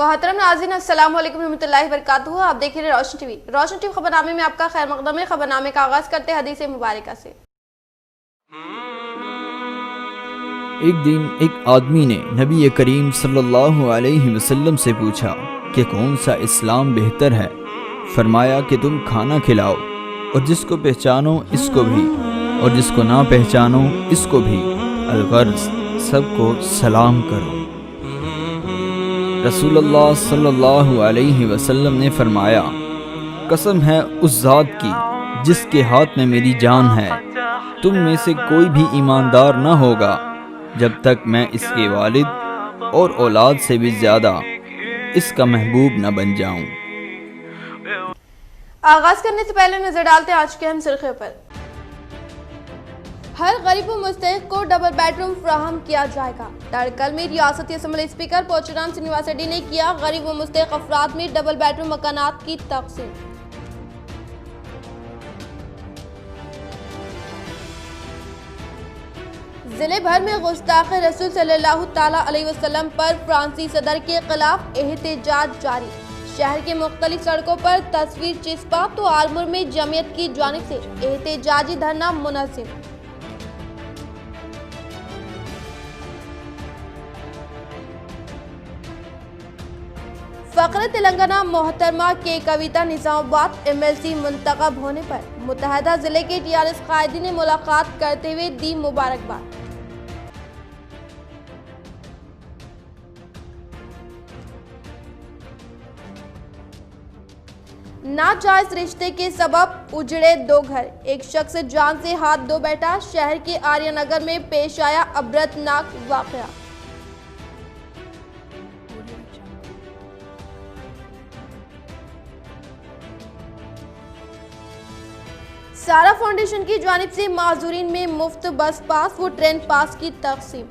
मोहतरम नाज़रीन, अस्सलाम वालेकुम रहमतुल्लाहि व बरकातुहू। आप देख रहे हैं रोशन टीवी। रोशन टीवी खबरनामे में आपका खैर मकदम है। खबरनामे का आगाज करते हैं हदीस मुबारका से। एक दिन एक आदमी ने नबी करीम सल्लल्लाहु अलैहि वसल्लम से पूछा कि कौन सा इस्लाम बेहतर है। फरमाया कि तुम खाना खिलाओ और जिसको पहचानो इसको भी और जिसको ना पहचानो इसको भी, अलगर्ज सबको सलाम करो। रसूलुल्लाह सल्लल्लाहु अलैहि वसल्लम ने फरमाया, कसम है उस ज़ात की जिसके हाथ में मेरी जान है, तुम में से कोई भी ईमानदार न होगा जब तक मैं इसके वालिद और औलाद से भी ज़्यादा इसका महबूब न बन जाऊं। आगाज करने से पहले नजर डालते हैं आज के अहम सुर्खियों पर। हर गरीब व मुस्तहिक को डबल बेडरूम फराहम किया जाएगा। तड़कल में रियासती असम्बली स्पीकर पोचुराम श्रीनिवास रेड्डी ने किया गरीब व मुस्तहिक अफराद में डबल बेडरूम मकानात की तकसीम। जिले भर में गुस्ताखे रसूल सल्लल्लाहु ताला अलैहि वसल्लम पर फ्रांसी सदर के खिलाफ एहतजाज जारी। शहर के मुख्तलिफ सड़कों पर तस्वीर चिस्पा तो आलमुर में जमीयत की जानिब से एहतजाजी धरना मुनज़्ज़म। फखर तेलंगाना मोहतरमा के कविता निजामाबाद MLC मुंतखब होने पर मुत्तहदा जिले के TRS कायदी ने मुलाकात करते हुए दी मुबारकबाद। नाजायज रिश्ते के सबब उजड़े दो घर, एक शख्स जान से हाथ धो बैठा। शहर के आर्यनगर में पेश आया अबरतनाक वाकया। सारा फाउंडेशन की जानिब से माजूरीन में मुफ्त बस पास व ट्रेन पास की तकसीम।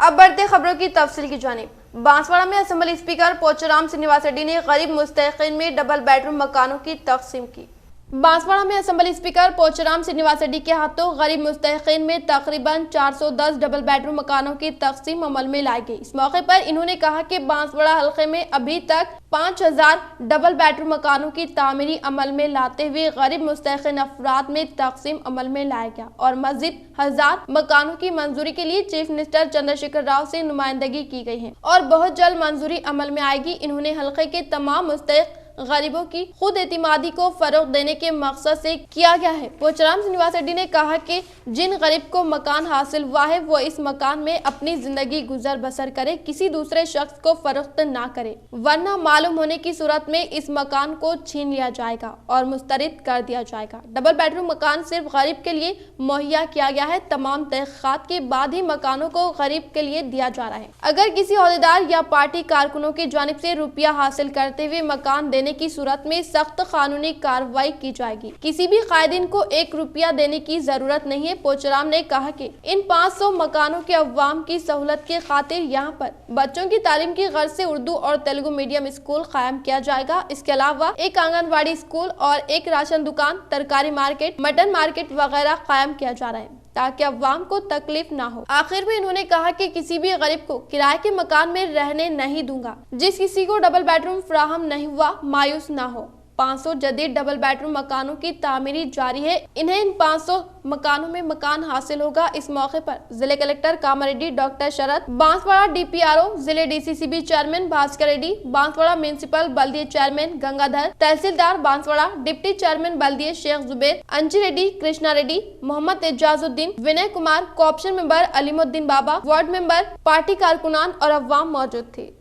अब बढ़ते खबरों की तफसील की जानिब। बांसवाड़ा में असम्बली स्पीकर पोचुराम श्रीनिवास रेड्डी ने गरीब मुस्तहिकीन में डबल बेडरूम मकानों की तकसीम की। बांसवाड़ा में असम्बली स्पीकर पोचुराम श्रीनिवास रेड्डी के हाथों गरीब मुस्तहिकीन में तकरीबन 410 डबल बेडरूम मकानों की तकसीम अमल में लाई गई। इस मौके पर इन्होंने कहा कि बांसवाड़ा हल्के में अभी तक 5000 डबल बेडरूम मकानों की तामीरी अमल में लाते हुए गरीब मुस्तहिकीन अफराद में तकसीम अमल में लाया गया और मजीद 1000 मकानों की मंजूरी के लिए चीफ मिनिस्टर चंद्रशेखर राव से नुमाइंदगी की गई है और बहुत जल्द मंजूरी अमल में आएगी। इन्होंने हल्के के तमाम मुस्तहिक गरीबों की खुद एतमादी को फरोग देने के मकसद से किया गया है। पोचुराम श्रीनिवास रेड्डी ने कहा कि जिन गरीब को मकान हासिल हुआ है वो इस मकान में अपनी जिंदगी गुजर बसर करे, किसी दूसरे शख्स को फरोख्त ना करे, वरना मालूम होने की सूरत में इस मकान को छीन लिया जाएगा और मुस्तरद कर दिया जाएगा। डबल बेडरूम मकान सिर्फ गरीब के लिए मुहैया किया गया है। तमाम तहकीकात के बाद ही मकानों को गरीब के लिए दिया जा रहा है। अगर किसी ओहदेदार या पार्टी कारकुनों की जानिब से रुपया हासिल करते हुए मकान देने की सूरत में सख्त कानूनी कार्रवाई की जाएगी। किसी भी कायदीन को 1 रुपया देने की जरूरत नहीं है। पोचुराम ने कहा कि इन 500 मकानों के अवाम की सहूलत के खातिर यहाँ पर बच्चों की तालीम की गर्ज से उर्दू और तेलुगु मीडियम स्कूल कायम किया जाएगा। इसके अलावा एक आंगनवाड़ी स्कूल और एक राशन दुकान, तरकारी मार्केट, मटन मार्केट वगैरह कायम किया जा रहा है ताकि अवाम को तकलीफ ना हो। आखिर में इन्होंने कहा कि किसी भी गरीब को किराए के मकान में रहने नहीं दूंगा। जिस किसी को डबल बेडरूम फराहम नहीं हुआ मायूस ना हो। 500 जदीद डबल बेडरूम मकानों की तामीरी जारी है। इन्हें इन 500 मकानों में मकान हासिल होगा। इस मौके पर जिले collector Kamareddy, doctor Sharad, Banswada DPRO, जिले DCCB chairman Bhaskar Reddy, Banswada municipal बल्दिया चेयरमैन गंगाधर, तहसीलदार बांसवाड़ा, डिप्टी चेयरमैन बल्दिया Sheikh Zuber, Anji Reddy, Krishna Reddy, Mohammed Ejazuddin, Vinay Kumar, cooption member Alimuddin Baba, ward member, party कारकुनान और अवाम मौजूद थे।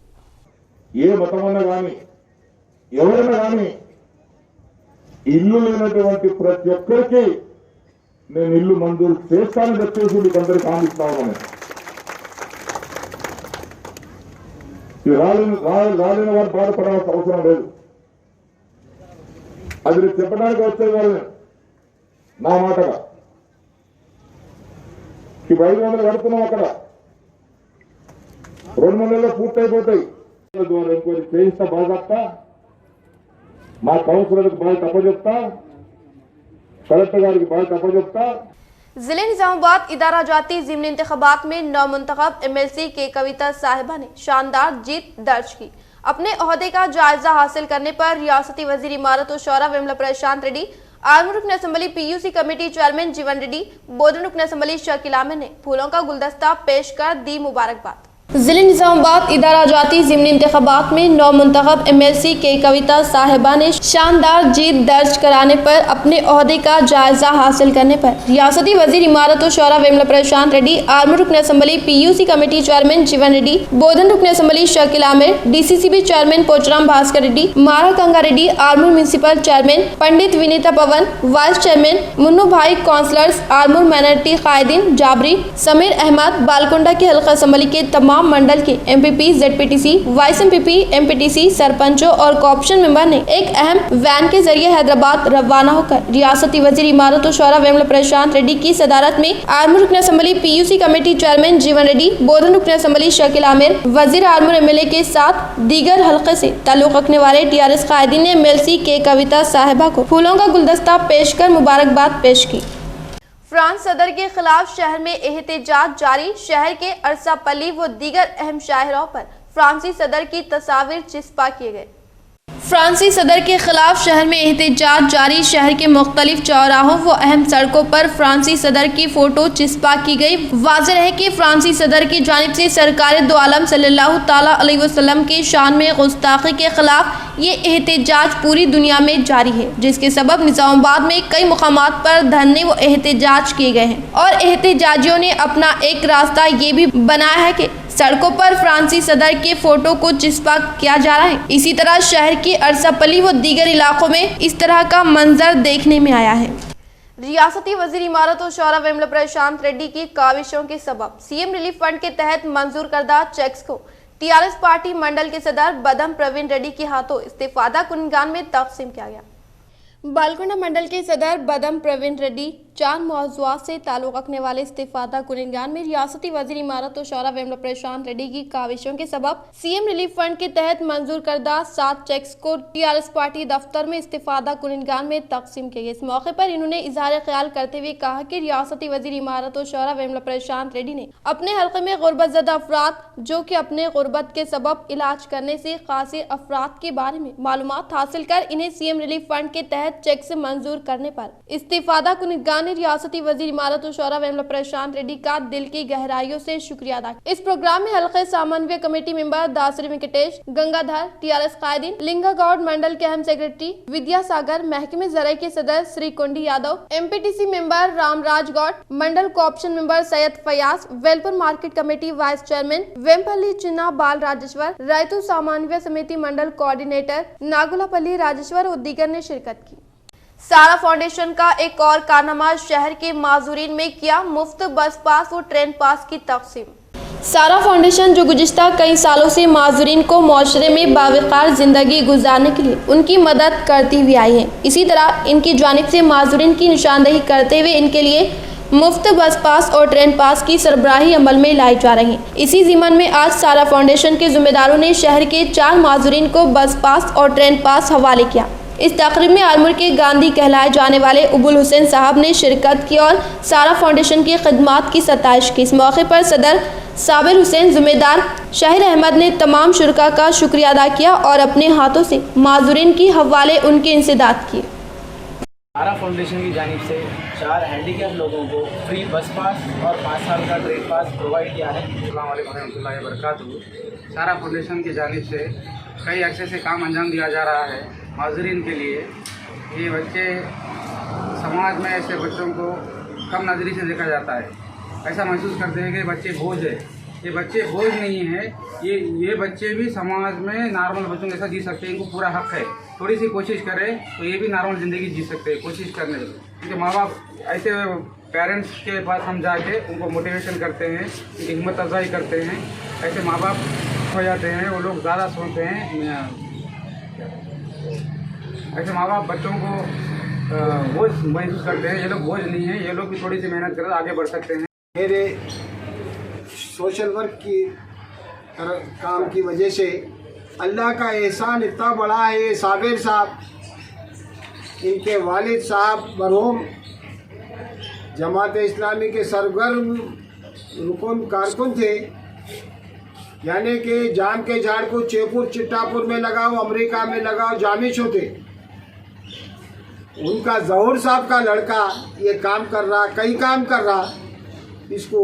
ये मतमన్నా గాని ఎవరైనా గాని ఇల్లు లేనటువంటి ప్రతి ఒక్కరికి నేను ఇల్లు మంజూరు చేస్తానని చెప్పేసి మీకు అందరికీ హామీ ఇస్తా ఉన్నాను. రాలేని వారు బాధపడాల్సిన అవసరం లేదు. అది నేను చెప్పడానికి వచ్చే వాళ్ళని నా మాటగా 500 కడుతున్నాం, అక్కడ 2 నెలల్లో పూర్తయిపోతాయి. ద్వారా ఎంక్వైరీ చేయిస్తా, బాగా మా కౌన్సిలర్కి బాగా తప్పచెప్తా, కలెక్టర్ గారికి బాగా తప్పచెప్తా। जिले निजामाबाद इदारा जाती ज़िमनी इंतखाबात में नौमुंतखब MLC के कविता साहिबा ने शानदार जीत दर्ज की। अपने ओहदे का जायजा हासिल करने पर रियासती वजीर इमारत और शौरा वेमला प्रशांत रेड्डी, आर्मी रुकन असम्बली PUC कमेटी चेयरमैन जीवन रेड्डी, बोधन रुकन असम्बली शकील आमिर ने फूलों का गुलदस्ता पेश कर दी मुबारकबाद। जिले निजामाबाद इदारा जाती ज़िमनी इंतखाबात में नौमुंतखब MLC के कविता साहिबा ने शानदार जीत दर्ज कराने पर अपने ओहदे का जायजा हासिल करने पर रियासती वजीर इमारत और शौरा वेमला प्रशांत रेड्डी, आर्मी रुकन असम्बली PUC कमेटी चेयरमैन जीवन रेड्डी, बोधन रुकन assembly Shakeel Aamir, DCCB chairman Pocharam Bhaskar Reddy, मारा कंगा रेड्डी, आर्मूर म्यूनसिपल चेयरमैन पंडित विनीता पवन, वाइस चेयरमैन मुन्नू भाई, काउंसलर्स, आर्मूर माइनॉरिटी कायदीन जाबरी, समीर अहमद, बालकुंडा के हल्का असम्बली के तमाम मंडल के MPP, ZPTC, vice MPP, MPTC, सरपंचों और कॉर्पोरेशन मेंबर ने एक अहम वैन के जरिए हैदराबाद रवाना होकर रियासती वजीर इमारत और शौरा वेमला प्रशांत रेड्डी की सदारत में आर्मूर रुकन असम्बली PUC कमेटी चेयरमैन जीवन रेड्डी, बोधन रुकन असम्बली शकील आमिर, वजीर आर्मूर MLA के साथ दीगर हल्के से ताल्लुक रखने वाले TRS कायदीन ने MLC के कविता साहिबा को फूलों का गुलदस्ता पेश कर मुबारकबाद पेश की। फ्रांस सदर के खिलाफ शहर में एहतजाज जारी। शहर के अरसापल्ली व दीगर अहम शाहराहों पर फ्रांसी सदर की तस्वीर चिस्पा किए गए। फ्रांसी सदर के खिलाफ शहर में एहतजाज जारी। शहर के मुख्तलिफ चौराहों व अहम सड़कों पर फ्रांसी सदर की फोटो चिस्पा की गई। वाज़ेह है कि फ्रांसी सदर की जानिब से सरकार दो आलम सल्लल्लाहु ताला अलैहि वसल्लम के शान में गुस्ताखी के खिलाफ ये एहतजाज पूरी दुनिया में जारी है, जिसके सबब निजामाबाद में कई मुकामात पर धरने व एहतजाज किए गए हैं और एहतजाजियों ने अपना एक रास्ता ये भी बनाया है कि सड़कों पर फ्रांसी सदर के फोटो को चिस्पा किया जा रहा है। इसी तरह शहर के अरसापल्ली व दीगर इलाकों में इस तरह का मंजर देखने में आया है। रियासती वजीर इमारत और शौरा वेमला प्रशांत रेड्डी की काविशों के सबब CM रिलीफ फंड के तहत मंजूर करदा चेक्स को TRS पार्टी मंडल के सदर बदम प्रवीण रेड्डी के हाथों इस्तीफादा कुनगान में तकसीम किया गया। बालकुंडा मंडल के सदर बदम प्रवीण रेड्डी चार मौज़ूआत से ताल्लुक़ रखने वाले इस्तीफादा कुनगान में रियासती वजीर इमारत और शौरा वेमला प्रशांत रेड्डी की काविशों के सबब CM रिलीफ फंड के तहत मंजूर करदा 7 चेक्स को TRS पार्टी दफ्तर में इस्तीफादा कुनगान में तकसीम किए गए। इस मौके पर इन्होंने इजहार ख्याल करते हुए कहा कि रियासती वजीर इमारत और शौरा वेमला प्रशांत रेड्डी ने अपने हल्के में गुर्बत ज़दा अफराद जो कि अपने गुर्बत के सबब इलाज करने से कासिर अफराद के बारे में मालूमात हासिल कर इन्हें CM रिलीफ फंड के तहत चेक से मंजूर करने पर इस्तीफादा कुनगान ने रियासती वजीर इमारत और शौरा वेमला प्रशांत रेड्डी का दिल की गहराइयों से शुक्रिया अदा किया। इस प्रोग्राम में हल्के समन्वय committee member Dasari Venkatesh Gangadhar, TRS कायदीन लिंगा गौड़ मंडल के अहम सेक्रेटरी विद्यासागर, महकमे ज़राई के सदर Shri Kundi Yadav, MPTC member Ramraj Goud, mandal cooption member Syed Fayaz, Velpur market committee vice chairman Vemapalli Chinna Bal Rajeshwar, रैतु समन्वय समिति मंडल कोऑर्डिनेटर नागुलापल्ली राजेश्वर और दीगर ने शिरकत की। सारा फाउंडेशन का एक और कारनामा, शहर के माजूरीन में किया मुफ्त बस पास व ट्रेन पास की तकसीम। सारा फाउंडेशन जो गुज़िश्ता कई सालों से माजूरीन को माशरे में बावकार ज़िंदगी गुजारने के लिए उनकी मदद करती हुई आई है, इसी तरह इनकी जानिब से माजूरीन की निशानदेही करते हुए इनके लिए मुफ्त बस पास और ट्रेन पास की सरबराही अमल में लाई जा रही है। इसी ज़िम्मन में आज सारा फाउंडेशन के ज़िम्मेदारों ने शहर के 4 माजूरीन को बस पास और ट्रेन पास हवाले किया। इस तकरीब में आलमूर के गांधी कहलाए जाने वाले उबुल हुसैन साहब ने शिरकत की और सारा फाउंडेशन की खिदमात की सताइश की। इस मौके पर सदर साबिर हुसैन ज़िम्मेदार शाहिर अहमद ने तमाम शुरका का शुक्रिया अदा किया और अपने हाथों से माजूरीन की हवाले उनके इंसदाद किए। सारा फाउंडेशन की जानिब से 4 हैंडीकैप लोगों को फ्री बस पास और 5 साल का ट्रेन पास प्रोवाइड किया है। अस्सलाम वालेकुम रहमतुल्लाहि व बरकातुहू। सारा फाउंडेशन की जानिब से कई अरसे से काम अंजाम दिया जा रहा है माजूरीन के लिए। ये बच्चे समाज में ऐसे बच्चों को कम नज़री से देखा जाता है, ऐसा महसूस करते हैं कि बच्चे बोझ है। ये बच्चे बोझ नहीं है, ये बच्चे भी समाज में नॉर्मल बच्चों जैसा जी सकते हैं, इनको पूरा हक है। थोड़ी सी कोशिश करें तो ये भी नॉर्मल ज़िंदगी जी सकते हैं, कोशिश करने। क्योंकि माँ बाप ऐसे पेरेंट्स के पास हम जाके उनको मोटिवेशन करते हैं, उनकी हिम्मत अफजाई करते हैं। ऐसे माँ बाप हो जाते हैं, वो लोग ज़्यादा सोचते हैं। ऐसे माँ बाप बच्चों को बोझ महसूस करते हैं। ये लोग बोझ नहीं है, ये लोग भी थोड़ी सी मेहनत करें आगे बढ़ सकते हैं। मेरे सोशल वर्क की काम की वजह से अल्लाह का एहसान इतना बड़ा है। ये साबिर साहब, इनके वालिद साहब मरहूम जमात इस्लामी के सरगर्म रुकन कारकुन थे, यानी कि जाम के झाड़ को चेपुर चिट्टापुर में लगाओ, अमेरिका में लगाओ, जामिश होते। उनका जहूर साहब का लड़का ये काम कर रहा, कई काम कर रहा। इसको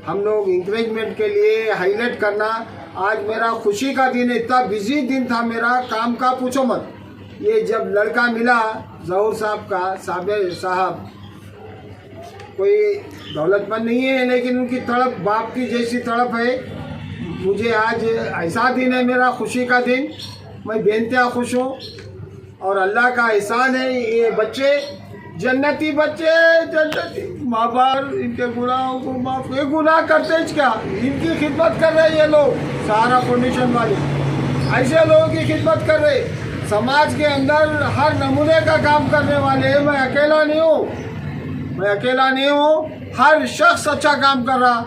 हम लोग इंकरेजमेंट के लिए हाईलाइट करना। आज मेरा खुशी का दिन है, इतना बिजी दिन था मेरा, काम का पूछो मत। ये जब लड़का मिला जहूर साहब का, साबिर साहब कोई दौलतमंद नहीं है, लेकिन उनकी तड़प बाप की जैसी तड़प है। मुझे आज ऐसा दिन है मेरा, खुशी का दिन, मैं बेनतिया खुश हूँ और अल्लाह का एहसान है। ये बच्चे जन्नती बच्चे, जन्नती माँ बाप इनके गुनाहों को माफ, ये गुनाह करते हैं क्या, इनकी खिदमत कर रहे ये लोग, सहारा फाउंडेशन वाले ऐसे लोगों की खिदमत कर रहे, समाज के अंदर हर नमूने का काम करने वाले। मैं अकेला नहीं हूँ, मैं अकेला नहीं हूँ, हर शख्स अच्छा काम कर रहा।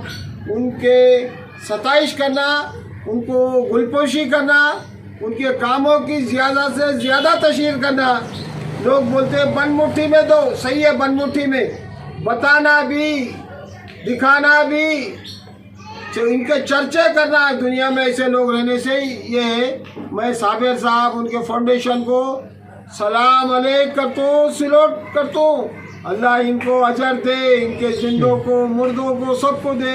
उनके सताइश करना, उनको गुलपोशी करना, उनके कामों की ज़्यादा से ज़्यादा तशहीर करना। लोग बोलते हैं बन मुट्ठी में दो, सही है, बन मुट्ठी में बताना भी, दिखाना भी, इनके चर्चे करना। दुनिया में ऐसे लोग रहने से ये है। मैं साबिर साहब उनके फाउंडेशन को सलाम अलैक करता हूँ, सलूट करता हूँ। अल्लाह इनको अजर दे, इनके जिंदों को, मुर्दों को, सबको दे,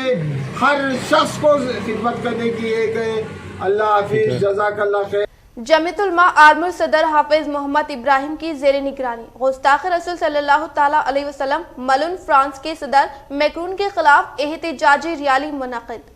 हर शख्स को खिदमत करने की एक अल्लाह हाफिज, जज़ाकल्लाह खैर। जमीयतुल उलमा आर्मुर सदर हाफिज मोहम्मद इब्राहिम की ज़ेर निगरानी गुस्ताख रसूल सल्लल्लाहु ताला अलैहि वसल्लम मलून फ्रांस के सदर मैक्रोन के खिलाफ एहतजाजी रैली मुनक़िद।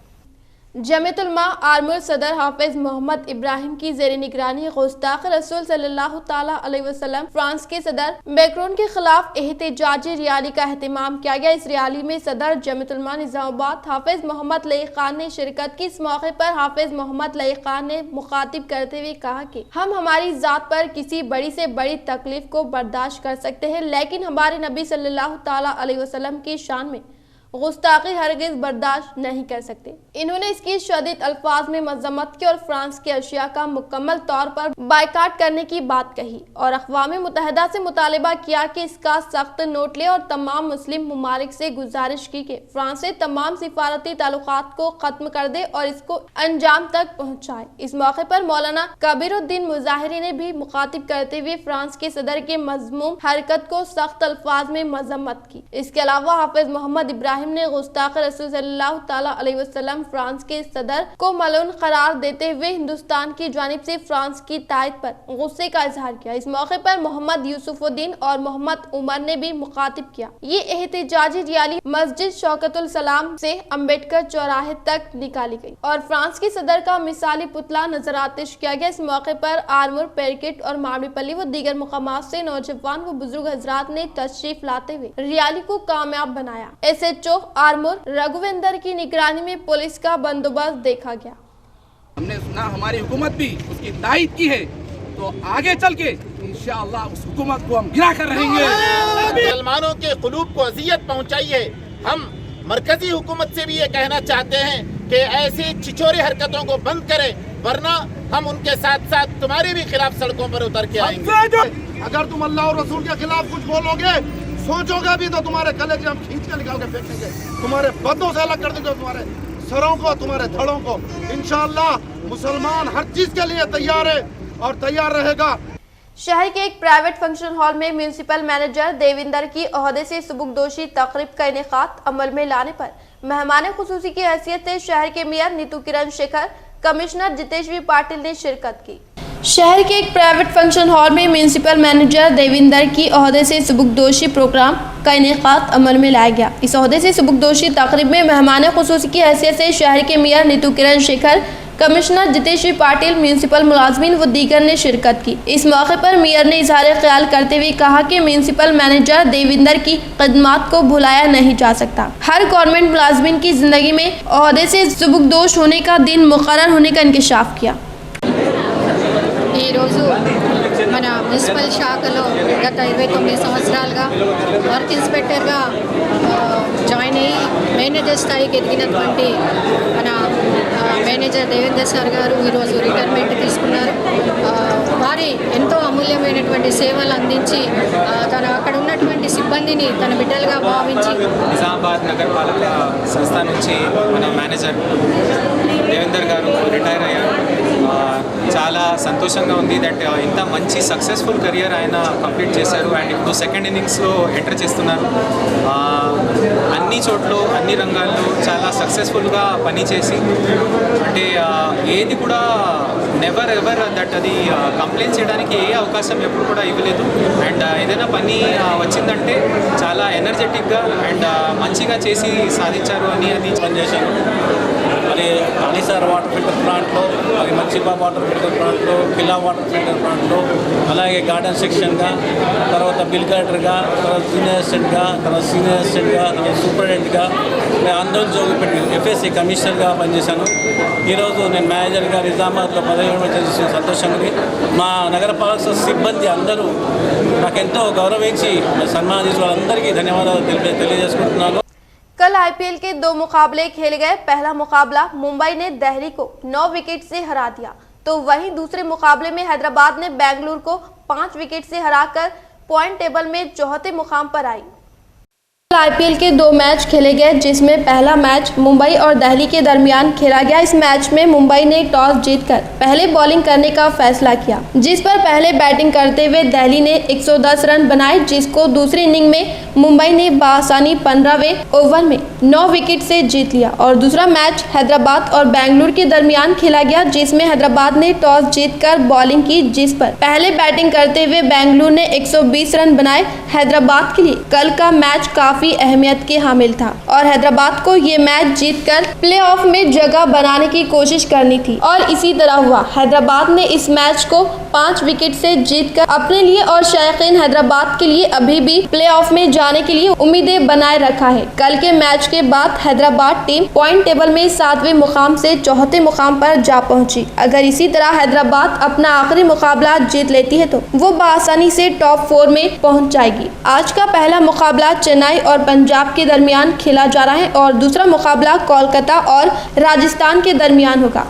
जमीयतुल उलमा आर्मुर सदर हाफिज मोहम्मद इब्राहिम की ज़ेर निगरानी गुस्ताख रसूल सल्लल्लाहु ताला अलैहि वसल्लम फ्रांस के सदर मैक्रोन के खिलाफ एहतजाजी रैली का एहतमाम किया गया। इस रैली में सदर जमीयतुल उलमा निज़ामाबाद हाफिज मोहम्मद लईक़ खान ने शिरकत की। इस मौके पर हाफिज मोहम्मद लईक़ खान ने मुखातिब करते हुए कहा कि हम हमारी ज़ात पर किसी बड़ी से बड़ी तकलीफ को बर्दाश्त कर सकते हैं, लेकिन हमारे नबी सल्लल्लाहु ताला अलैहि वसल्लम की शान में गुस्ताखी हरगिज़ बर्दाश्त नहीं कर सकते। इन्होंने इसकी शदीद अल्फाज में मजम्मत की और फ्रांस के अशिया का मुकम्मल तौर पर बायकाट करने की बात कही और अक़वाम मुत्तहिदा से मुतालिबा किया कि इसका सख्त नोट ले और तमाम मुस्लिम ममालिक से गुजारिश की कि फ्रांस से तमाम सिफारती ताल्लुकात को खत्म कर दे और इसको अंजाम तक पहुँचाए। इस मौके पर मौलाना कबीरुद्दीन मुजाहिरी ने भी मुखातिब करते हुए फ्रांस के सदर के मज़मूम हरकत को सख्त अल्फाज में मजम्मत की। इसके अलावा हाफिज मोहम्मद इब्राहिम ने गुस्ताख रसूल सल्लल्लाहु ताला अलैहि वसल्लम फ्रांस के सदर को मलून करार देते हुए हिंदुस्तान की जानिब से फ्रांस की तायद पर गुस्से का इजहार किया। इस मौके पर मोहम्मद यूसुफुद्दीन और मोहम्मद उमर ने भी मुखातिब किया। ये एहतजाजी रैली मस्जिद शौकतुल सलाम से अम्बेडकर चौराहे तक निकाली गई और फ्रांस के सदर का मिसाली पुतला नजर आतिश किया गया। इस मौके पर आर्मुर, पेरकिट और मामड़ीपल्ली व दीगर मुकामात से नौजवान व बुजुर्ग हजरात ने तशरीफ लाते हुए रैली को कामयाब बनाया। SHO आर्मुर रघुविंदर की निगरानी में पुलिस का बंदोबस्त देखा गया। हमने सुना हमारी हुकूमत भी उसकी तायद की है, तो आगे चल के इंशाअल्लाह उस हुकूमत को हम गिरा कर रहेंगे। मुसलमानों के कुलूब को अजियत पहुंचाई है। हम मरकजी हुकूमत से भी ये कहना चाहते हैं कि ऐसी छिछोरी हरकतों को बंद करें, वरना हम उनके साथ साथ तुम्हारे भी खिलाफ सड़कों पर उतर के आएंगे। अगर तुम अल्लाह और रसूल के खिलाफ कुछ बोलोगे, सोचोगे भी, तो तुम्हारे कलेजे हम खींच के निकाल के फेंक देंगे, तुम्हारे बदों से अलग कर देंगे, तुम्हारे सरों को, तुम्हारे धड़ों को। इंशाअल्लाह मुसलमान हर चीज के लिए तैयार है और तैयार रहेगा। शहर के एक प्राइवेट फंक्शन हॉल में म्यूनिसिपल मैनेजर देविंदर की ओहदे से सुबुकदोशी तकरीब का इनेकाद अमल में लाने पर मेहमान खुसूसी की हैसियत से शहर के मेयर नीतू किरण शेखर, कमिश्नर जितेश्वरी पाटिल ने शिरकत की। शहर के एक प्राइवेट फंक्शन हॉल में म्यूनिसिपल मैनेजर देविंदर की ओहदे से सुबुकदोशी प्रोग्राम का इनेकाद अमल में लाया गया। इस ओहदे से सुबुकदोशी तकरीब में मेहमान खुसूसी की हैसियत से शहर के मेयर नीतू किरण शेखर, कमिश्नर जितेश्वरी पाटिल, म्यूनिसिपल मुलाजमीन व दीगर ने शिरकत की। इस मौके पर मेयर ने इजहार ख्याल करते हुए कहा कि म्यूनिसिपल मैनेजर देविंदर की खदमात को भुलाया नहीं जा सकता। हर गवर्नमेंट मुलाजमीन की जिंदगी में ओहदे से सुबुकदोश होने का दिन मुकर्रर होने का इंकशाफ किया। ఈ రోజు మన మున్సిపల్ శాఖలో గత 29 సంవత్సరాలుగా వర్క్ ఇన్స్పెక్టర్గా జాయిన్ అయ్యి మేనేజర్ స్థాయికి ఎదిగినటువంటి మన మేనేజర్ దేవేందర్ సార్ గారు ఈరోజు రిటైర్మెంట్ తీసుకున్నారు. వారి ఎంతో అమూల్యమైనటువంటి సేవలు అందించి తన అక్కడ ఉన్నటువంటి సిబ్బందిని తన బిడ్డలుగా భావించి నిజామాబాద్ నగరపాలక సంస్థ నుంచి మన మేనేజర్ దేవేందర్ గారు రిటైర్ అయ్యారు. చాలా సంతోషంగా ఉంది దట్ ఇంత మంచి సక్సెస్ఫుల్ కెరియర్ ఆయన కంప్లీట్ చేశారు అండ్ ఇప్పుడు సెకండ్ ఇన్నింగ్స్లో ఎంటర్ చేస్తున్నారు. అన్ని చోట్ల అన్ని రంగాల్లో చాలా సక్సెస్ఫుల్గా పనిచేసి అంటే ఏది కూడా నెవర్ ఎవర్ దట్ అది కంప్లైంట్ చేయడానికి ఏ అవకాశం ఎప్పుడు కూడా ఇవ్వలేదు. అండ్ ఏదైనా పని వచ్చిందంటే చాలా ఎనర్జెటిక్గా అండ్ మంచిగా చేసి సాధించారు అని అది పనిచేశారు. మరి కాళేశ్వర వాటర్ ఫిల్టర్ ప్లాంట్లో, మరి మర్చిపా వాటర్ ఫిల్టర్ ప్లాంట్లో, కిలా వాటర్ ఫిల్టర్ ప్లాంట్లో, అలాగే గార్డెన్ సెక్షన్గా, తర్వాత బిల్ కలెక్టర్గా, తర్వాత జూనియర్ అసిస్టెంట్గా, తర్వాత సీనియర్ అసిస్టెంట్గా, తర్వాత సూపరింటెండెంట్గా, ఆందోళన జోగిపెట్టి ఎఫ్ఎస్సి కమిషనర్గా పనిచేశాను. ఈరోజు నేను మేనేజర్గా నిజామాబాద్లో పదవి చేసిన సంతోషం ఉంది. మా నగరపాలక సిబ్బంది అందరూ నాకెంతో గౌరవించి సన్మానించిన వాళ్ళందరికీ ధన్యవాదాలు తెలియజేసుకుంటున్నాను. कल आईपीएल के 2 मुकाबले खेले गए। पहला मुकाबला मुंबई ने दिल्ली को 9 विकेट से हरा दिया, तो वहीं दूसरे मुकाबले में हैदराबाद ने बेंगलुरु को 5 विकेट से हराकर पॉइंट टेबल में चौथे मुकाम पर आई। आईपीएल के 2 मैच खेले गए, जिसमें पहला मैच मुंबई और दिल्ली के दरमियान खेला गया। इस मैच में मुंबई ने टॉस जीतकर पहले बॉलिंग करने का फैसला किया, जिस पर पहले बैटिंग करते हुए दिल्ली ने 110 रन बनाए, जिसको दूसरी इनिंग में मुंबई ने बआसानी 15वें ओवर में 9 विकेट से जीत लिया। और दूसरा मैच हैदराबाद और बेंगलुरु के दरमियान खेला गया, जिसमें हैदराबाद ने टॉस जीतकर बॉलिंग की, जिस पर पहले बैटिंग करते हुए बेंगलुरु ने 120 रन बनाए। हैदराबाद के लिए कल का मैच काफी अहमियत के हामिल था और हैदराबाद को ये मैच जीतकर प्लेऑफ में जगह बनाने की कोशिश करनी थी, और इसी तरह हुआ। हैदराबाद ने इस मैच को 5 विकेट से जीतकर अपने लिए और शायकीन हैदराबाद के लिए अभी भी प्लेऑफ में जाने के लिए उम्मीदें बनाए रखा है। कल के मैच के बाद हैदराबाद टीम पॉइंट टेबल में 7वें मुकाम से चौथे मुकाम पर जा पहुंची। अगर इसी तरह हैदराबाद अपना आखिरी मुकाबला जीत लेती है तो वो बआसानी से टॉप 4 में पहुंच जाएगी। आज का पहला मुकाबला चेन्नई और पंजाब के दरमियान खेला जा रहा है और दूसरा मुकाबला कोलकाता और राजस्थान के दरमियान होगा।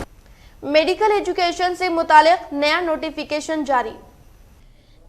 मेडिकल एजुकेशन से मुतालिक नया नोटिफिकेशन जारी।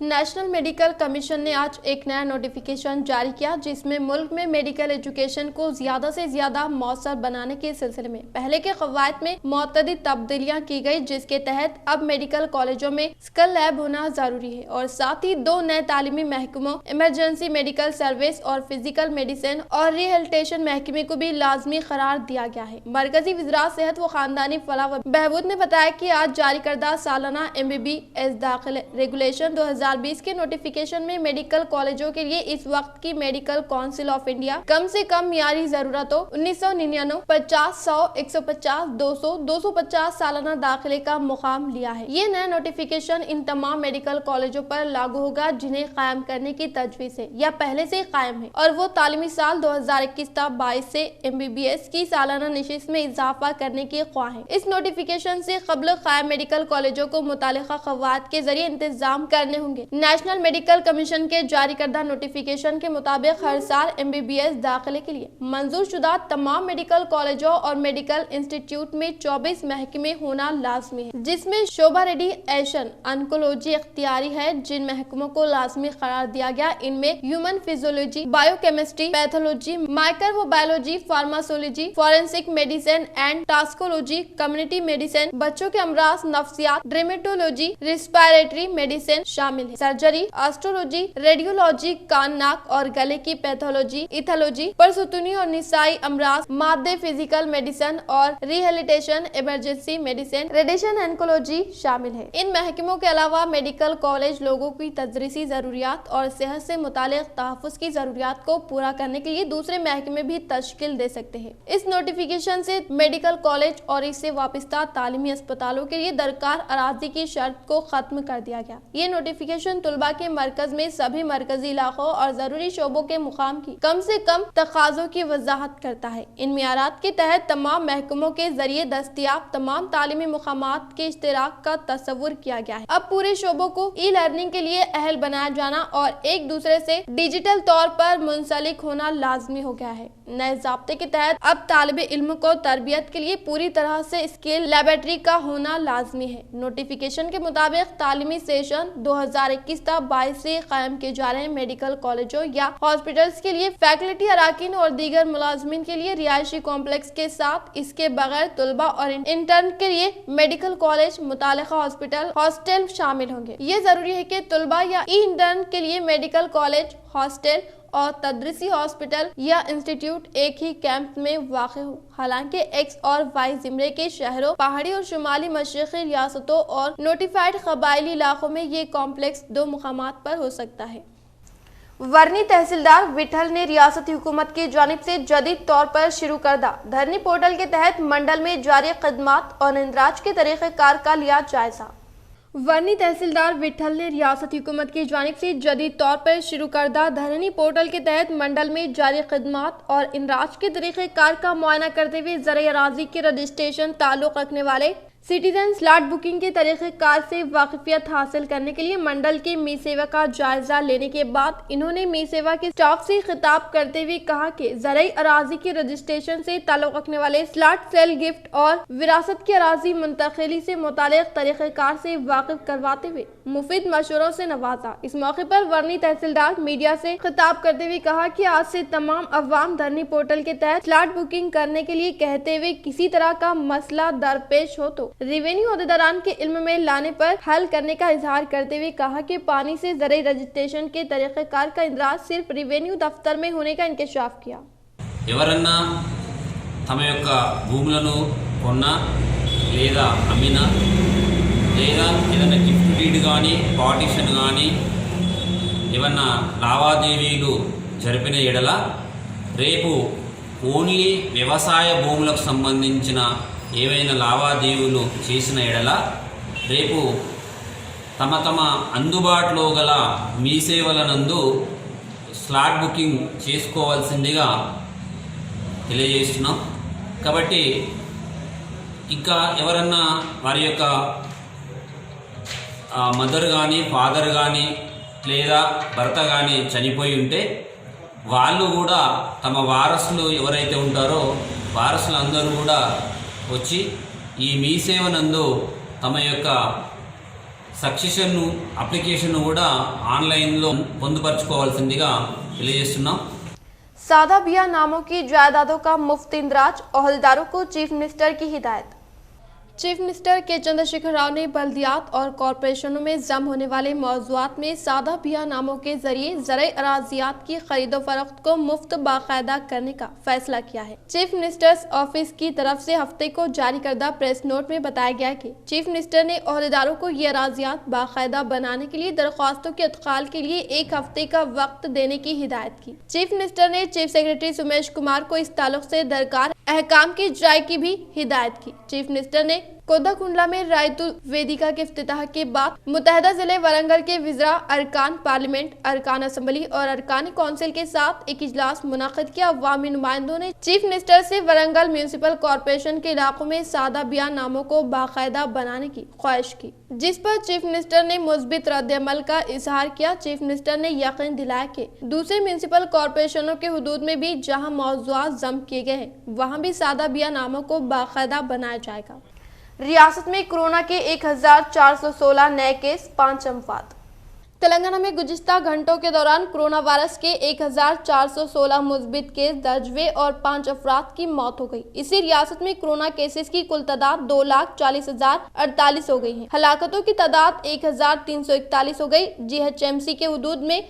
नेशनल मेडिकल कमीशन ने आज एक नया नोटिफिकेशन जारी किया, जिसमें मुल्क में मेडिकल एजुकेशन को ज़्यादा से ज़्यादा मौसर बनाने के सिलसिले में पहले के क़वायद में मुतअद्दिद तब्दीलियाँ की गई, जिसके तहत अब मेडिकल कॉलेजों में स्किल लैब होना ज़रूरी है और साथ ही 2 नए तालीमी महकमों इमरजेंसी मेडिकल सर्विस और फिजिकल मेडिसिन और रिहेबिलिटेशन महकमे को भी लाजमी करार दिया गया है। मरकजी वज़रात सेहत व ख़ानदानी फलाह व बहबूद ने बताया कि आज जारी करदा सालाना MBBS दाखिले रेगुलेशन 2020 के नोटिफिकेशन में मेडिकल कॉलेजों के लिए इस वक्त की मेडिकल काउंसिल ऑफ इंडिया कम से कम मियारी जरूरतों 1999, 50, 100, 150, 200, 250 सालाना दाखिले का मुकाम लिया है। ये नया नोटिफिकेशन इन तमाम मेडिकल कॉलेजों पर लागू होगा जिन्हें कायम करने की तजवीज़ है या पहले से कायम है, और वो तालीमी साल 2021-22 से MBBS की सालाना निशिस्त में इजाफा करने की ख्वाह है। इस नोटिफिकेशन से कब्ल कायम मेडिकल कॉलेजों को मुतालिका क़वायद के जरिए इंतजाम करने होंगे। नेशनल मेडिकल कमीशन के जारी करदा नोटिफिकेशन के मुताबिक हर साल MBBS दाखिले के लिए मंजूर शुदा तमाम मेडिकल कॉलेजों और मेडिकल इंस्टीट्यूट में 24 महकमे होना लाजमी है, जिसमें शोबा रेडिएशन ऑन्कोलॉजी इख्तियारी है। जिन महकमों को लाजमी करार दिया गया इनमें human physiology, biochemistry, pathology, microbiology, pharmacology, forensic medicine and toxicology, community medicine, बच्चों के अमराज, नफ्सियात, डेर्मेटोलॉजी, रेस्पिरेटरी मेडिसिन शामिल है। सर्जरी, एस्ट्रोलॉजी, रेडियोलॉजी, कान, नाक और गले की पैथोलॉजी, इथोलॉजी, परसुतूनी और निसाई अमराज, मादे, फिजिकल मेडिसिन और rehabilitation, emergency medicine, radiation oncology शामिल है। इन महकमों के अलावा मेडिकल कॉलेज लोगों की तदरीसी जरूरियात और सेहत से मुतालिक तहफ़्फ़ुज़ की जरूरियात को पूरा करने के लिए दूसरे महकमे भी तश्कील दे सकते हैं। इस नोटिफिकेशन से मेडिकल कॉलेज और इससे वाबस्ता तालीमी अस्पतालों के लिए दरकार अराजी की शर्त को खत्म कर दिया गया। ये नोटिफिकेशन नोटिफिकेशन तुलबा के मरकज में सभी मरकजी इलाकों और जरूरी शोबों के मुकाम की कम से कम तकाज़ों की वजाहत करता है। इन मियारात के तहत तमाम महकमों के जरिए दस्तियाब तमाम तालीमी मुकामात के इश्तिराक का तस्वुर किया गया है। अब पूरे शोबों को ई लर्निंग के लिए अहल बनाया जाना और एक दूसरे से डिजिटल तौर पर मुंसलिक होना लाजमी हो गया है। नए ज़ाब्ते के तहत अब तालिबे इल्म को तरबियत के लिए पूरी तरह से स्किल लेबोरेटरी का होना लाजमी है। नोटिफिकेशन के मुताबिक तालीमी सेशन 2021-22 से कायम किए जा रहे मेडिकल कॉलेजों या हॉस्पिटल्स के लिए फैकल्टी अराकीन और दीगर मुलाजमीन के लिए रिहायशी कॉम्प्लेक्स के साथ इसके बगैर तुलबा और इंटर्न के लिए मेडिकल कॉलेज मुतालिका हॉस्पिटल हॉस्टल शामिल होंगे। ये जरूरी है कि तुलबा या ई इंटर्न के लिए मेडिकल कॉलेज हॉस्टल और तदरीसी हॉस्पिटल या इंस्टीट्यूट एक ही कैंप में वाक़ हो। हालांकि एक्स और वाई जिमरे के शहरों, पहाड़ी और शुमाली मशरक़ी रियासतों और नोटिफाइड कबायली इलाकों में ये कॉम्प्लेक्स 2 मुकामात पर हो सकता है। वर्नी तहसीलदार विठल ने रियासती हुकूमत की जानिब से जदीद तौर पर शुरू करदा धरनी पोर्टल के तहत मंडल में जारी खदमात और इंदराज के तरीक़ेकार का लिया जायजा। वर्नी तहसीलदार विठल ने रियासती हुकूमत की जानिब से जदीद तौर पर शुरू करदा धरनी पोर्टल के तहत मंडल में जारी खदमात और इंदराज के तरीक़ेकार का मुआयना करते हुए ज़राए अराज़ी के रजिस्ट्रेशन ताल्लुक़ रखने वाले सिटीजन स्लॉट बुकिंग के तरीक़ेकार से वाकिफियत हासिल करने के लिए मंडल के मी सेवा का जायजा लेने के बाद इन्होंने मी सेवा के स्टाफ से खिताब करते हुए कहा कि ज़राई अराज़ी के रजिस्ट्रेशन से ताल्लुक़ रखने वाले स्लॉट सेल गिफ्ट और विरासत की अराज़ी मुंतकिली से मुतालिक तरीक़ेकार से वाकिफ करवाते हुए मुफीद मशवरों से नवाजा। इस मौके पर वर्नी तहसीलदार मीडिया से खिताब करते हुए कहा कि आज से तमाम अवाम धरनी पोर्टल के तहत स्लॉट बुकिंग करने के लिए कहते हुए किसी तरह का मसला दरपेश हो तो रेवेन्यू अहदेदारान के इल्म में लाने पर हल करने का इजहार करते हुए कहा कि पानी से ज़राई रजिस्ट्रेशन के तरीक़ेकार का इंदराज सिर्फ रेवेन्यू दफ्तर में होने का इंकशाफ किया। ఎవరన్నా తమ యొక్క భూములను కొన్నా లేదా అమ్మినా లేదా ఏదైనా గిఫ్ట్ డీడ్ కానీ పార్టిషన్ కానీ ఏమన్నా లావాదేవీలు జరిపిన ఎడల రేపు ఓన్లీ వ్యవసాయ భూములకు సంబంధించిన ఏవైనా లావాదేవీలు చేసిన ఎడల రేపు తమ తమ అందుబాటులో గల మీ సేవలనందు స్లాట్ బుకింగ్ చేసుకోవాల్సిందిగా తెలియజేస్తున్నాం। కాబట్టి ఇంకా ఎవరన్నా వారి యొక్క మదర్ కానీ ఫాదర్ కానీ లేదా భర్త కానీ చనిపోయి ఉంటే వాళ్ళు కూడా తమ వారసులు ఎవరైతే ఉంటారో వారసులందరూ కూడా వచ్చి ఈ మీ సేవనందు తమ యొక్క సక్సెషన్ను అప్లికేషన్ను కూడా ఆన్లైన్లో పొందుపరచుకోవాల్సిందిగా తెలియజేస్తున్నాం। सादा बिया नामों की जायदादों का मुफ्त इंदराज, ओहदेदारों को चीफ मिनिस्टर की हिदायत। चीफ मिनिस्टर के चंद्रशेखर राव ने बल्दियात और कॉरपोरेशनों में जम होने वाले मौज़ूआत में सादा बिया नामों के जरिए ज़राई अराज़ियात की खरीदो फरोख्त को मुफ्त बाकायदा करने का फैसला किया है। चीफ मिनिस्टर्स ऑफिस की तरफ से हफ्ते को जारी करदा प्रेस नोट में बताया गया कि चीफ मिनिस्टर ने ओहदेदारों को ये अराज़ियात बाकायदा बनाने के लिए दरख्वास्तों के अतकाल के लिए 1 हफ्ते का वक्त देने की हिदायत की। चीफ मिनिस्टर ने चीफ सेक्रेटरी सुमेश कुमार को इस ताल्लुक से दरकार अहकाम की इजराई की भी हिदायत की। चीफ मिनिस्टर ने कोदाकुंडला में रायतुल वेदिका के इफ्तिताह के बाद मुतहदा जिले वरंगल के विज़रा, अरकान पार्लियामेंट, अरकान असम्बली और अरकानी कौंसिल के साथ एक इजलास मुनाकिद किया। अवामी नुमाइंदों ने चीफ मिनिस्टर से वरंगल म्यूनसिपल कॉरपोरेशन के इलाकों में सादा बिया नामों को बाकायदा बनाने की ख्वाहिश की, जिस पर चीफ मिनिस्टर ने मुस्बित रद्द-ए-अमल का इजहार किया। चीफ मिनिस्टर ने यकीन दिलाया कि दूसरे म्यूनसिपल कॉरपोरेशनों के हुदूद में भी जहां मौज़ूआत जम किए गए हैं वहां भी सादा बिया नामों को बाकायदा बनाया जाएगा। रियासत में कोरोना के 1416 नए केस, 5 अमवात। तेलंगाना में गुज़िश्ता घंटों के दौरान कोरोना वायरस के 1416 मुस्बित केस दर्ज हुए और 5 अफराद की मौत हो गई। इसी रियासत में कोरोना केसेस की कुल तादाद 2,40,048 हो गई है। हलाकतों की तादाद 1,341 हो गई। GHMC के हुदूद में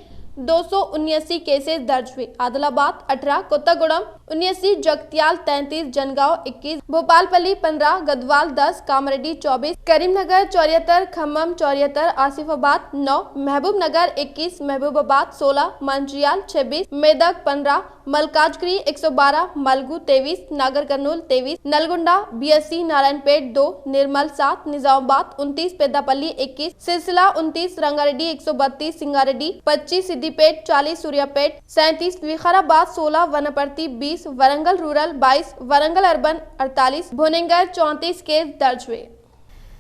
279 केसेस दर्ज हुए। आदिलाबाद 18, कोत्तागुड़म 79, जगतियाल 33, जनगांव 21, भोपालपल्ली 15, गदवाल 10, कामरेड्डी 24, करीमनगर 74, खम्मम 74, आसिफाबाद 9, महबूब नगर 21, महबूबाबाद 16, मंचियाल 26, मेदक 15, मलकाजगिरी 112, मलगू 23, नागर कर्नूल 23, नलगुंडा 82, नारायणपेट 2, निर्मल 7, निजामाबाद 29, पेद्दापल्ली 21, सिलसिला 29, Rangareddy 132, Sangareddy 25, Siddipet 40, Suryapet 37, Vikarabad 16, Wanaparthy 20, Warangal rural 22, Warangal urban 48, Bhubaneswar 34 case दर्ज हुए।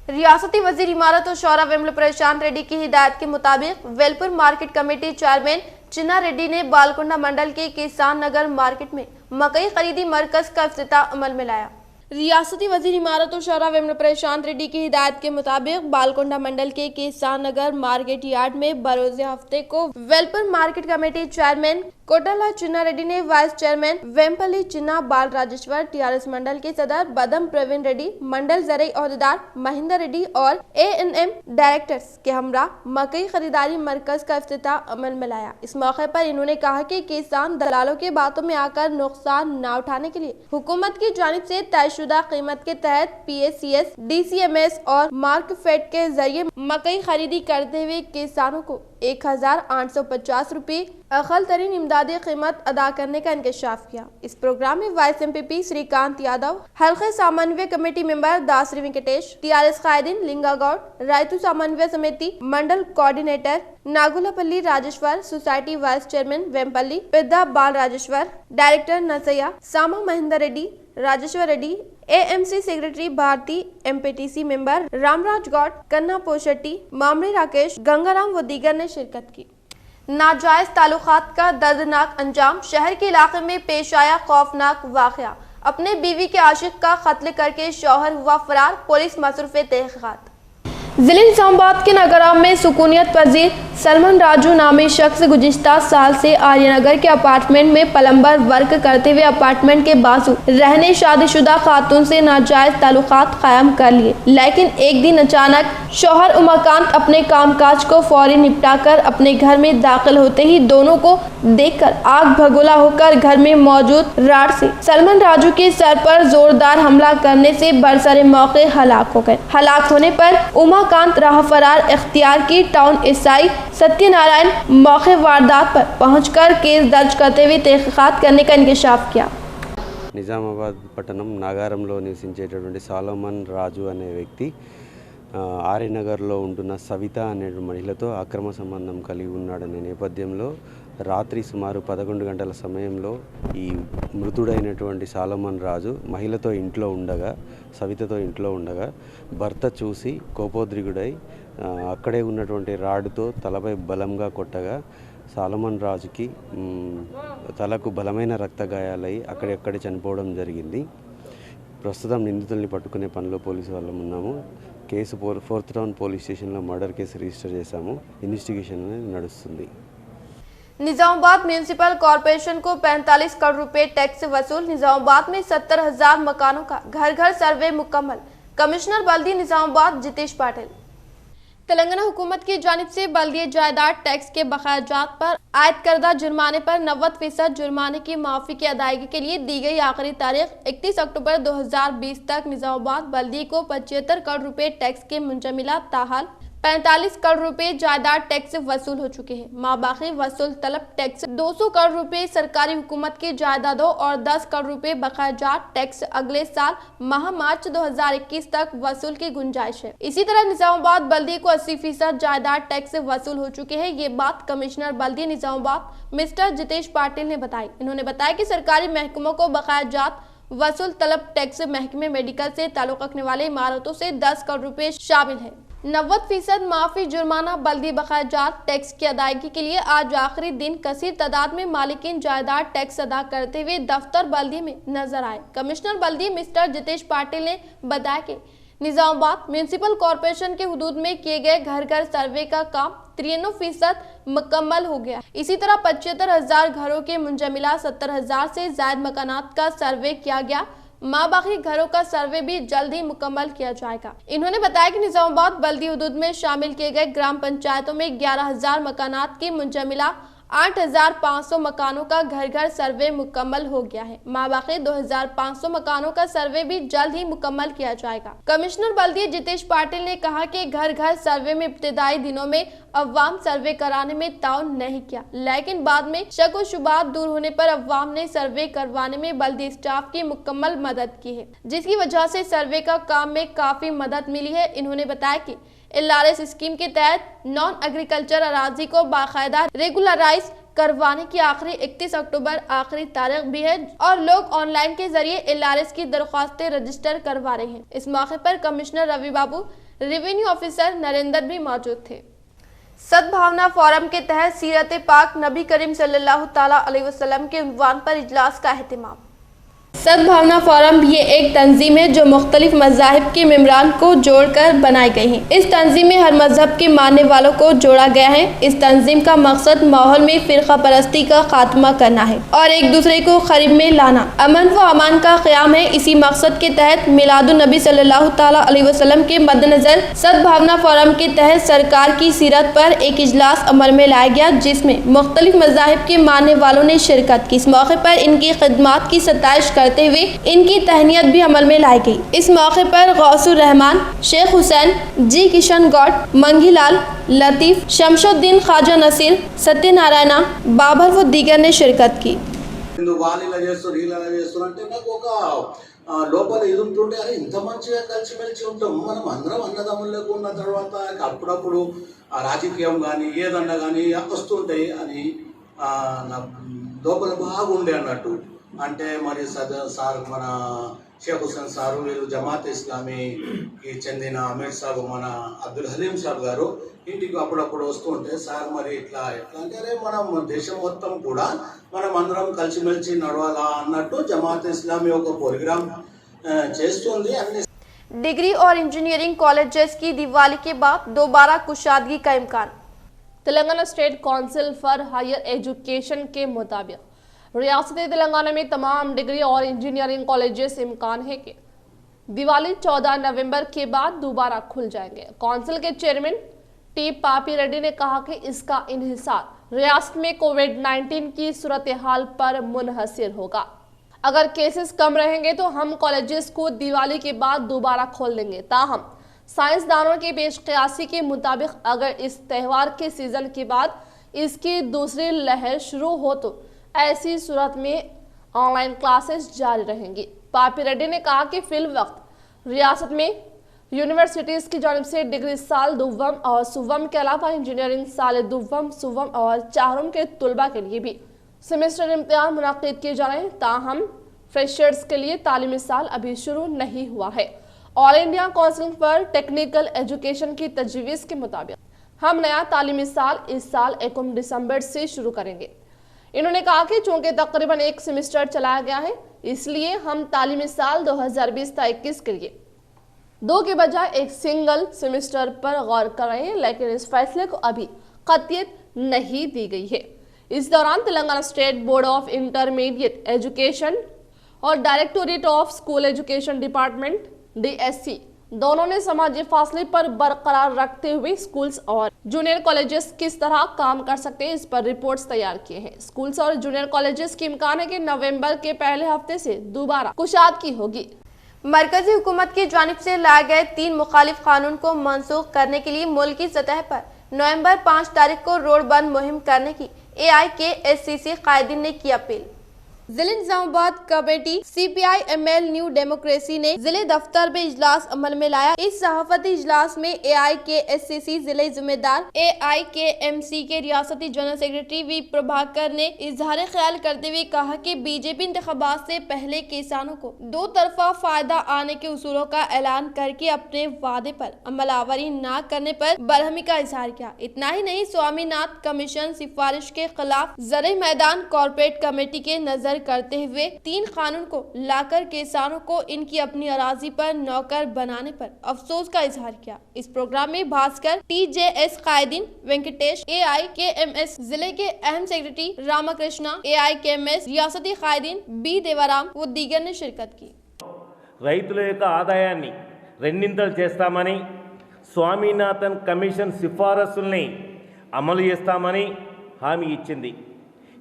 रियासती वजीर इमारत और शौरा वेम्बल प्रशांत रेड्डी की हिदायत के मुताबिक वेलपुर मार्केट कमेटी चेयरमैन चिन्ना रेड्डी ने बालकोंडा मंडल के किसान नगर मार्केट में मकई खरीदी मरकज का इफ्तिताह अमल में लाया। रियासती वजीर इमारत और शौरा वेम्बल प्रशांत रेड्डी की हिदायत के मुताबिक बालकोंडा मंडल के किसान नगर मार्केट यार्ड में बरोज़े हफ्ते को Velpur market committee chairman Kotla Chinna Reddy ने वाइस चेयरमैन वेम्पल्ली चिन्ना बाल राजेश्वर, टीआरएस मंडल के सदर बदम प्रवीण रेड्डी, मंडल ज़रई ओहदेदार महेंद्र रेड्डी और एएनएम डायरेक्टर्स के हमरा मकई खरीदारी मरकज का इफ्तिताह अमल में लाया। इस मौके पर इन्होंने कहा कि किसान दलालों के बातों में आकर नुकसान न उठाने के लिए हुकूमत की जानिब से तयशुदा कीमत के तहत PACS, DCMS और मार्कफेड के जरिए मकई खरीदी करते हुए किसानों को 1850 रुपये अकल तरीन इमदादी कीमत अदा करने का इंकशाफ किया। इस प्रोग्राम में वाइस MPP श्रीकांत यादव, हल्के समन्वय committee member Dasari Venkatesh, TRS कायदीन लिंगा गौड़, रायतु समन्वय समिति mandal coordinator Nagulapalli Rajeshwar, society vice chairman Vempalli Pedda Bal Rajeshwar, director Nasaiah Sama Mahendra Reddy, Rajeshwar Reddy, AMC secretary Bharati, MPTC member Ramraj Goud, Kanna Poshetty, मामले राकेश, गंगाराम व दीगर ने शिरकत की। नाजायज ताल्लुकात का दर्दनाक अंजाम, शहर के इलाके में पेश आया खौफनाक वाकया, अपने बीवी के आशिक का कत्ल करके शौहर हुआ फरार, पुलिस मसरूफ़े तहक़ीक़ात। जिले निजामाबाद के नगराम में सुकूनियत पजीर सलमान राजू नामी शख्स गुज़िश्ता साल से आर्यनगर के अपार्टमेंट में प्लम्बर वर्क करते हुए अपार्टमेंट के बाजू रहने शादीशुदा खातून से नाजायज ताल्लुकात कायम कर लिए, लेकिन एक दिन अचानक शौहर उमाकांत अपने कामकाज को फौरी निपटाकर अपने घर में दाखिल होते ही दोनों को देखकर आग भगोला होकर घर में मौजूद राड से सलमान राजू के सर पर जोरदार हमला करने से बरसरे मौके हलाक हो गए। हलाक होने पर उमाकांत राह फरार इख्तियार की टाउन एसआई सत्यनारायण मौके वारदात पर पहुंचकर केस दर्ज करते हुए तहकीकात करने का इंकशाफ किया। నిజామాబాద్ పట్టణం నాగారంలో నివసించేటటువంటి సాలోమన్ రాజు అనే వ్యక్తి ఆర్యనగర్లో ఉంటున్న సవిత అనే మహిళతో అక్రమ సంబంధం కలిగి ఉన్నాడనే నేపథ్యంలో రాత్రి సుమారు 11 గంటల సమయంలో ఈ మృతుడైనటువంటి సాలోమన్ రాజు మహిళతో ఇంట్లో ఉండగా, సవితతో ఇంట్లో ఉండగా భర్త చూసి కోపోద్రిగుడై అక్కడే ఉన్నటువంటి రాడ్తో తలపై బలంగా కొట్టగా సాలోమన్ రాజుకి తలకు బలమైన రక్త గాయాలై అక్కడెక్కడే చనిపోవడం జరిగింది। ప్రస్తుతం నిందితుల్ని పట్టుకునే పనిలో పోలీసు వాళ్ళం ఉన్నాము। కేసు 4th టౌన్ పోలీస్ స్టేషన్లో మర్డర్ కేసు రిజిస్టర్ చేశాము। ఇన్వెస్టిగేషన్ అనేది నడుస్తుంది। निजामाबाद म्यूनिसिपल कॉरपोरेशन को 45 करोड़ रुपए टैक्स वसूल, निजामाबाद में 70,000 मकानों का घर घर सर्वे मुकम्मल, कमिश्नर बल्दी निजामाबाद जितेश पाटिल। तेलंगाना हुकूमत की जानिब से बल्दिया जायदाद टैक्स के बकायाजात पर आयद करदा जुर्माने पर 90% जुर्माने की माफ़ी की अदायगी के लिए दी गई आखिरी तारीख 31 अक्टूबर 2020 तक निजामाबाद बल्दी को 75 करोड़ रुपए टैक्स के मुंजमिला ताहाल 45 करोड़ रुपए जायदाद टैक्स वसूल हो चुके हैं। माबाकी वसूल तलब टैक्स 200 करोड़ रुपए सरकारी हुकूमत की जायदादों और 10 करोड़ रुपए बकायाजात टैक्स अगले साल माह मार्च 2021 तक वसूल की गुंजाइश है। इसी तरह निजामाबाद बल्दी को 80% जायदाद टैक्स वसूल हो चुके हैं। ये बात कमिश्नर बल्दी निजामाबाद मिस्टर जितेश पाटिल ने बताई। इन्होंने बताया कि सरकारी महकमों को बकायाजात वसूल तलब टैक्स महकमे मेडिकल से ताल्लुक रखने वाले इमारतों से 10 करोड़ रुपए शामिल है। 90% माफी जुर्माना बल्दी बकायाजात टैक्स की अदायगी के लिए आज आखिरी दिन कसीर तादाद में मालिकीन जायदाद टैक्स अदा करते हुए दफ्तर बल्दी में नजर आए। कमिश्नर बल्दी मिस्टर जितेश पाटिल ने बताया कि निजामाबाद म्यूनिसिपल कॉरपोरेशन के हुदूद में किए गए घर घर सर्वे का काम 93% मुकम्मल हो गया। इसी तरह 75,000 घरों के मुंजमिला 70,000 से ज्यादा मकानात का सर्वे किया गया। माबाकी घरों का सर्वे भी जल्द ही मुकम्मल किया जाएगा। इन्होंने बताया कि निजामाबाद बल्दी हुदूद में शामिल किए गए ग्राम पंचायतों में 11,000 मकानात की मुंजमिला 8,500 मकानों का घर घर सर्वे मुकम्मल हो गया है। माबाकी 2,500 मकानों का सर्वे भी जल्द ही मुकम्मल किया जाएगा। कमिश्नर बल्दिया जितेश पाटिल ने कहा कि घर घर सर्वे में इब्तिदाई दिनों में अवाम सर्वे कराने में ताउन नहीं किया, लेकिन बाद में शक व शुबात दूर होने पर अवाम ने सर्वे करवाने में बल्दिया स्टाफ की मुकम्मल मदद की है, जिसकी वजह से सर्वे का काम में काफी मदद मिली है। इन्होंने बताया कि LRS स्कीम के तहत नॉन एग्रीकल्चर अराजी को बाकायदा रेगुलराइज करवाने की आखिरी 31 अक्टूबर आखिरी तारीख भी है और लोग ऑनलाइन के जरिए LRS की दरख्वास्तें रजिस्टर करवा रहे हैं। इस मौके पर कमिश्नर रवि बाबू, रेवेन्यू ऑफिसर नरेंद्र भी मौजूद थे। सद्भावना फोरम के तहत सीरत पाक नबी करीम सल्लल्लाहु ताला अलैहि वसल्लम के उन्वान पर इजलास का एहतमाम। सद्भावना फोरम ये एक तंजीम है जो मुख्तलिफ मज़ाहिब के मेम्बरान को जोड़कर बनाई गई है। इस तंजीम में हर मजहब के मानने वालों को जोड़ा गया है। इस तंजीम का मकसद माहौल में फ़िरका परस्ती का खात्मा करना है और एक दूसरे को करीब में लाना, अमन व अमान का क़याम है। इसी मकसद के तहत मिलादुन नबी सल्लल्लाहु ताला अलैहि वसल्लम के मद्देनज़र सद्भावना फोरम के तहत सरकार की सीरत पर एक इजलास अमल में लाया गया, जिसमें मुख्तलिफ मज़ाहिब के मानने वालों ने शिरकत की। इस मौके पर इनकी खिदमात की सताइश करते हुए इनकी तहनीत भी अमल में लाई गई। इस मौके पर गौसुर रहमान, शेख हुसैन, जी किशन गौड़, मंगीलाल, लतीफ, शमशुद्दीन, ख्वाजा नसीर, सत्यनारायण, बाबर व दीगर ने शिरकत की। లోపల ఇది ఉంటుండే అరే ఇంత మంచిగా కలిసిమెలిసి ఉంటాం మనం అందరం అన్నదమ్ములకు ఉన్న తర్వాత అప్పుడప్పుడు ఆ రాజకీయం కానీ ఏదన్నా కానీ వస్తుంటాయి అని నా లోపల బాగుండే అన్నట్టు. అంటే మరి సార్ మన షేక్ హుసేన్ సారు, వీళ్ళు జమాత్ ఇస్లామీకి చెందిన అమీర్ సాబ్, మన అబ్దుల్ హలీం సాబ్ గారు ఇంటికి అప్పుడప్పుడు వస్తుంటే సార్ మరి ఎట్లా అంటే అరే మనం దేశం మొత్తం కూడా మనం అందరం కలిసిమెలిసి నడవాలా అన్నట్టు జమాత్ ఇస్లామీ ఒక ప్రోగ్రామ్ చేస్తుంది. అన్ని डिग्री और इंजीनियरिंग कॉलेजेस की दिवाली के बाद दोबारा कुशादगी का इम्कान। Telangana state council for higher education के मुताबिक रियासत तेलंगाना में तमाम डिग्री और इंजीनियरिंग कॉलेजेस इम्कान है कि दिवाली 14 नवंबर के बाद दोबारा खुल जाएंगे। काउंसिल के चेयरमैन टी पापी रेड्डी ने कहा कि इसका इन्हिसार रियासत में कोविड-19 की सूरत हाल पर मुनहसर होगा। अगर केसेस कम रहेंगे तो हम कॉलेजेस को दिवाली के बाद दोबारा खोल देंगे। ताहम साइंसदानों की पेशकयासी के मुताबिक अगर इस त्यौहार के सीजन के बाद इसकी दूसरी लहर शुरू हो तो ऐसी सूरत में ऑनलाइन क्लासेस जारी रहेंगी। पापी रेड्डी ने कहा कि फिल वक्त रियासत में यूनिवर्सिटीज़ की जानिब से डिग्री साल दुव्वम और सुवम के अलावा इंजीनियरिंग साल दुव्वम, सुवम और चाहरुम के तुलबा के लिए भी सेमेस्टर इम्तिहान मुनाकिद किए जा रहे हैं। ताहम फ्रेशर्स के लिए तालीमी साल अभी शुरू नहीं हुआ है। All India council for technical education की तजवीज़ के मुताबिक हम नया तालीमी साल इस साल 1 दिसंबर से शुरू करेंगे। इन्होंने कहा कि चूंकि तकरीबन एक सेमेस्टर चलाया गया है, इसलिए हम तालीमी साल 2020-21 के लिए 2 के बजाय एक सिंगल सेमेस्टर पर गौर कर रहे हैं, लेकिन इस फैसले को अभी कतियत नहीं दी गई है। इस दौरान Telangana state board of intermediate education और directorate of school education department DSC दोनों ने समाजी फासले पर बरकरार रखते हुए स्कूल्स और जूनियर कॉलेजेस किस तरह काम कर सकते हैं, इस पर रिपोर्ट्स तैयार किए हैं। स्कूल्स और जूनियर कॉलेजेस की इम्कान है कि नवंबर के पहले हफ्ते से दोबारा कुशादगी होगी। मरकजी हुकूमत की जानिब से लाए गए 3 मुखालिफ कानून को मनसूख करने के लिए मुल्की सतह पर नवंबर 5 तारीख को रोड बंद मुहिम करने की AIKSCC कायदीन ने की अपील। जिले Nizamabad committee CPI ML new democracy ने जिले दफ्तर में इजलास अमल में लाया। इस सहाफती इजलास में AIKSCC जिले जिम्मेदार AIKMC के रियासती जनरल सेक्रेटरी वी प्रभाकर ने इजहार ख्याल करते हुए कहा कि बीजेपी इंतखाबात से पहले किसानों को 2 तरफा फायदा आने के उसूलों का ऐलान करके अपने वादे पर अमलावरी न करने पर बरहमी का इजहार किया। इतना ही नहीं, स्वामीनाथ कमीशन सिफारिश के खिलाफ ज़रे मैदान कॉर्पोरेट कमेटी के नजर करते हुए 3 कानून को लाकर किसानों को इनकी अपनी अराजी पर नौकर बनाने पर अफसोस का इजहार किया। इस प्रोग्राम में भास्कर TJS कायदीन, वेंकटेश AIKMS जिले के अहम सेक्रेटरी, रामकृष्णा AIKMS रियासती कायदीन B देवाराम व दीगर ने शिरकत की। రైతుల యొక్క ఆదాయాన్ని రెండింతలు చేస్తామని, స్వామినాథన్ కమిషన్ సిఫారసుల్ని అమలు చేస్తామని హామీ ఇచ్చింది।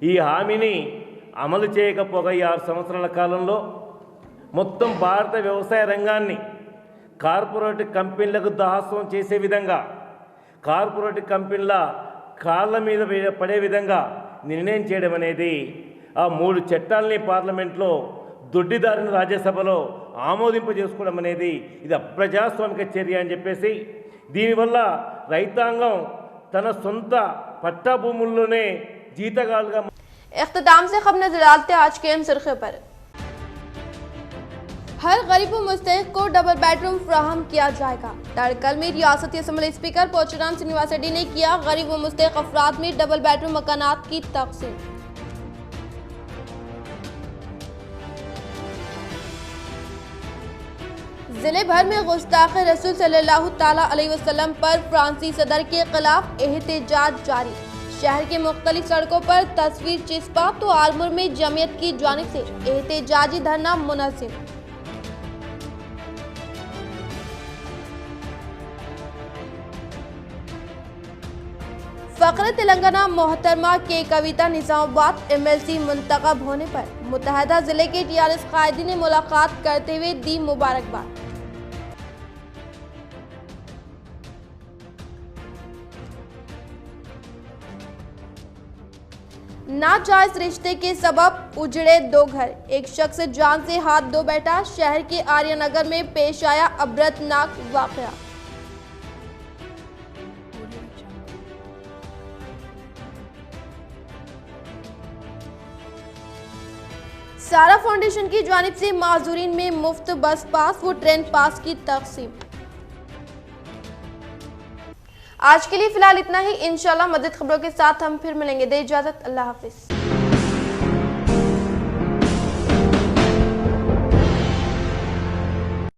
ఈ హామీని అమలు చేయకపోగా ఈ 6 సంవత్సరాల కాలంలో మొత్తం భారత వ్యవసాయ రంగాన్ని కార్పొరేట్ కంపెనీలకు దాహస్వం చేసే విధంగా, కార్పొరేట్ కంపెనీల కాళ్ళ మీద పడే విధంగా నిర్ణయం చేయడం అనేది, ఆ 3 చట్టాలని పార్లమెంట్లో దొడ్డిదారిని రాజ్యసభలో ఆమోదింపజేసుకోవడం అనేది ఇది అప్రజాస్వామిక చర్య అని చెప్పేసి, దీనివల్ల రైతాంగం తన సొంత పట్టా భూముల్లోనే జీతగాళ్ళుగా। इख्तिताम से खबर नजर डालते आज के अहम सुर्खियों पर। हर गरीब व मुस्तहिक को डबल बेडरूम फराहम किया जाएगा। तड़कल में रियासती असम्बली स्पीकर पोचराम श्रीनिवास रेड्डी ने किया गरीब व मुस्तहिक अफराद में डबल बेडरूम मकानात की तकसीम। जिले भर में गुस्ताखे रसूल सल्लल्लाहु ताला अलैहि वसल्लम पर फ्रांसी सदर के खिलाफ एहतजाज जारी। शहर के मुख्तलिफ सड़कों पर तस्वीर चिस्पा तो आलमुर में जमीयत की जानिब से एहतजाजी धरना मुनज़्ज़म। फखरे तेलंगाना मोहतरमा के कविता निजामाबाद MLC मुंतखब होने पर मुत्तहदा जिले के TRS कायदी ने मुलाकात करते हुए दी मुबारकबाद। नाजायज रिश्ते के सबब उजड़े 2 घर, एक शख्स जान से हाथ धो बैठा। शहर के आर्यनगर में पेश आया अबरतनाक वाकया। सारा फाउंडेशन की जानिब से माजूरीन में मुफ्त बस पास व ट्रेन पास की तकसीम। आज के लिए फिलहाल इतना ही। इंशाल्लाह मज़ीद खबरों के साथ हम फिर मिलेंगे। दे इजाजत, अल्लाह हाफिज।